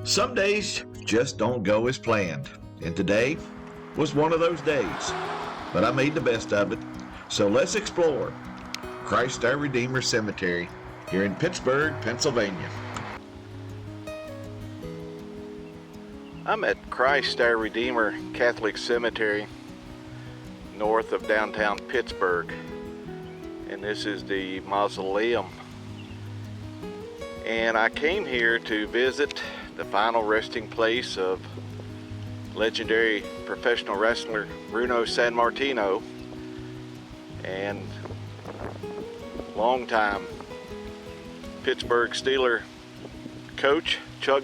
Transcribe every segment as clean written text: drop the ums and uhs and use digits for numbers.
Some days just don't go as planned, and today was one of those days, but I made the best of it. So let's explore Christ Our Redeemer Cemetery here in Pittsburgh, Pennsylvania. I'm at Christ Our Redeemer Catholic Cemetery north of downtown Pittsburgh, and this is the Mausoleum. And I came here to visit the final resting place of legendary professional wrestler Bruno Sammartino and longtime Pittsburgh Steelers coach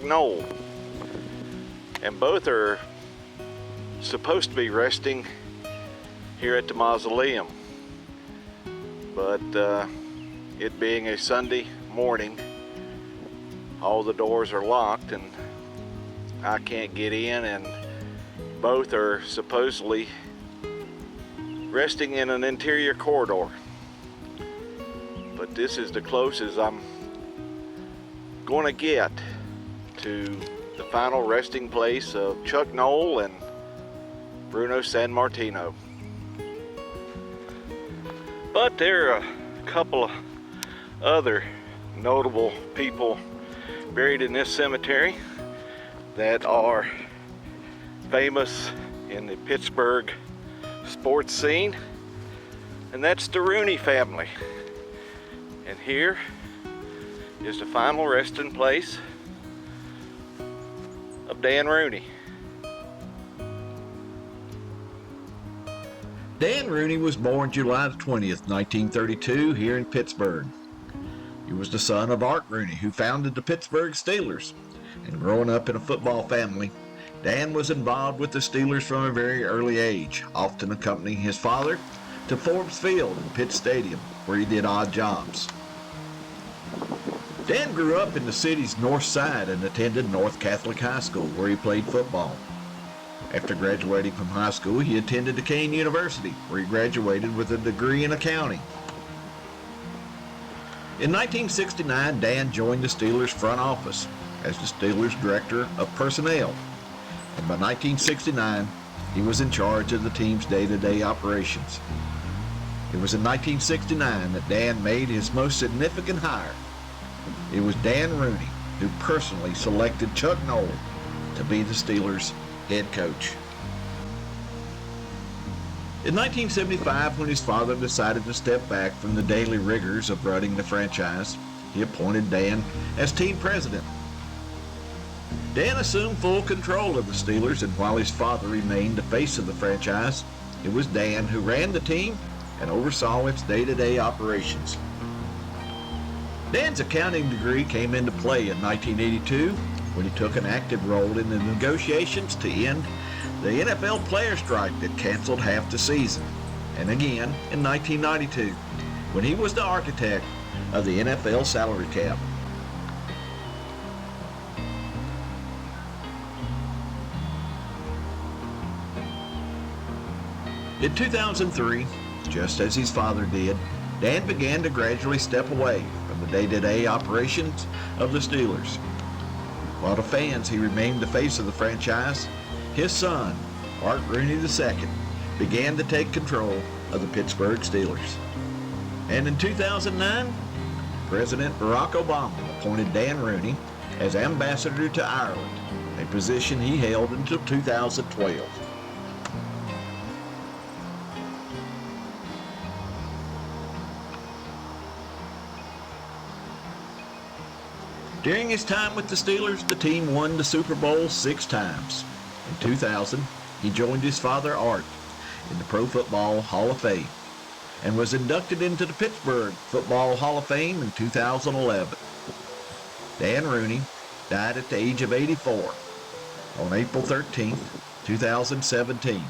Noll. And both are supposed to be resting here at the Mausoleum, but it being a Sunday morning, all the doors are locked and I can't get in, and both are supposedly resting in an interior corridor. But this is the closest I'm going to get to the final resting place of Chuck Noll and Bruno Sammartino. But there are a couple of other notable people buried in this cemetery that are famous in the Pittsburgh sports scene, and that's the Rooney family. And here is the final resting place of Dan Rooney. Dan Rooney was born July 20th, 1932 here in Pittsburgh. He was the son of Art Rooney, who founded the Pittsburgh Steelers. And growing up in a football family, Dan was involved with the Steelers from a very early age, often accompanying his father to Forbes Field and Pitt Stadium, where he did odd jobs. Dan grew up in the city's north side and attended North Catholic High School, where he played football. After graduating from high school, he attended Duquesne University, where he graduated with a degree in accounting. In 1969, Dan joined the Steelers front office as the Steelers Director of Personnel, and by 1969, he was in charge of the team's day-to-day operations. It was in 1969 that Dan made his most significant hire. It was Dan Rooney who personally selected Chuck Noll to be the Steelers' head coach. In 1975, when his father decided to step back from the daily rigors of running the franchise, he appointed Dan as team president. Dan assumed full control of the Steelers, and while his father remained the face of the franchise, it was Dan who ran the team and oversaw its day-to-day operations. Dan's accounting degree came into play in 1982 when he took an active role in the negotiations to end the NFL player strike that canceled half the season, and again in 1992 when he was the architect of the NFL salary cap. In 2003, just as his father did, Dan began to gradually step away from the day-to-day operations of the Steelers. While to fans he remained the face of the franchise, his son, Art Rooney II, began to take control of the Pittsburgh Steelers. And in 2009, President Barack Obama appointed Dan Rooney as ambassador to Ireland, a position he held until 2012. During his time with the Steelers, the team won the Super Bowl 6 times. In 2000, he joined his father Art in the Pro Football Hall of Fame and was inducted into the Pittsburgh Football Hall of Fame in 2011. Dan Rooney died at the age of 84 on April 13, 2017.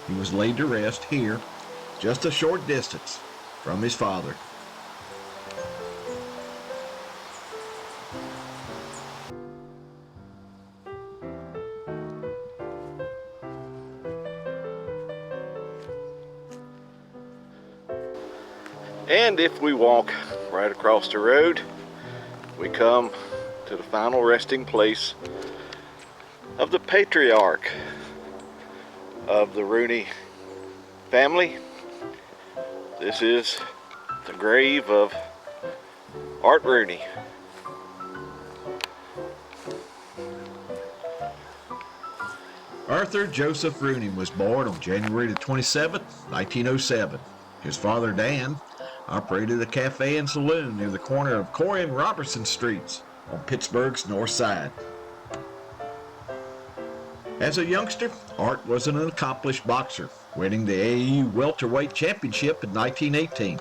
He was laid to rest here, just a short distance from his father. And if we walk right across the road, we come to the final resting place of the patriarch of the Rooney family. This is the grave of Art Rooney. Arthur Joseph Rooney was born on January the 27th, 1907. His father, Dan, operated a cafe and saloon near the corner of Corey and Robertson Streets on Pittsburgh's north side. As a youngster, Art was an accomplished boxer, winning the AAU welterweight championship in 1918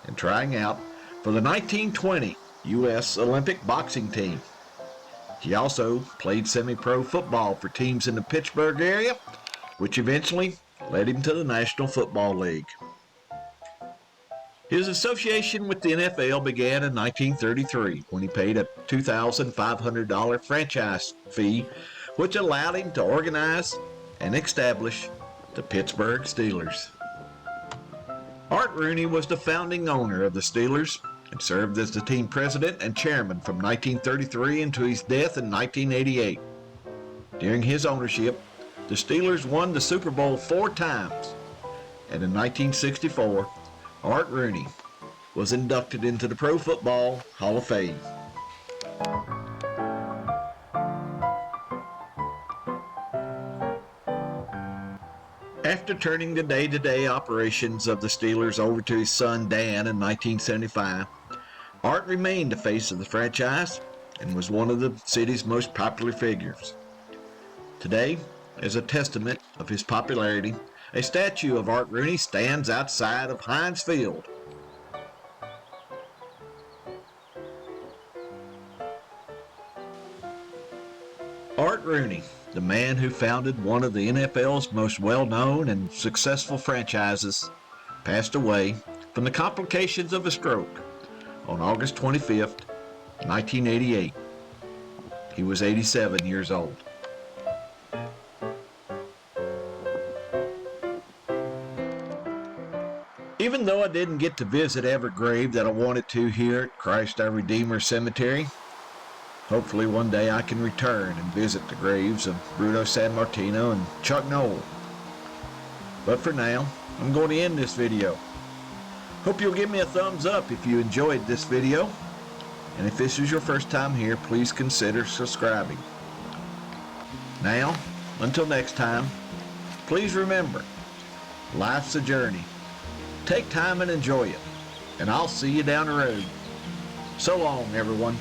and trying out for the 1920 U.S. Olympic boxing team. He also played semi-pro football for teams in the Pittsburgh area, which eventually led him to the National Football League. His association with the NFL began in 1933 when he paid a $2,500 franchise fee, which allowed him to organize and establish the Pittsburgh Steelers. Art Rooney was the founding owner of the Steelers and served as the team president and chairman from 1933 until his death in 1988. During his ownership, the Steelers won the Super Bowl 4 times, and in 1964, Art Rooney was inducted into the Pro Football Hall of Fame. After turning the day-to-day operations of the Steelers over to his son Dan in 1975, Art remained the face of the franchise and was one of the city's most popular figures. Today, as a testament of his popularity, a statue of Art Rooney stands outside of Heinz Field. Art Rooney, the man who founded one of the NFL's most well-known and successful franchises, passed away from the complications of a stroke on August 25th, 1988. He was 87 years old. Even though I didn't get to visit every grave that I wanted to here at Christ Our Redeemer Cemetery, hopefully one day I can return and visit the graves of Bruno Sammartino and Chuck Noll. But for now, I'm going to end this video. Hope you'll give me a thumbs up if you enjoyed this video. And if this is your first time here, please consider subscribing. Now, until next time, please remember, life's a journey. Take time and enjoy it. And I'll see you down the road. So long, everyone.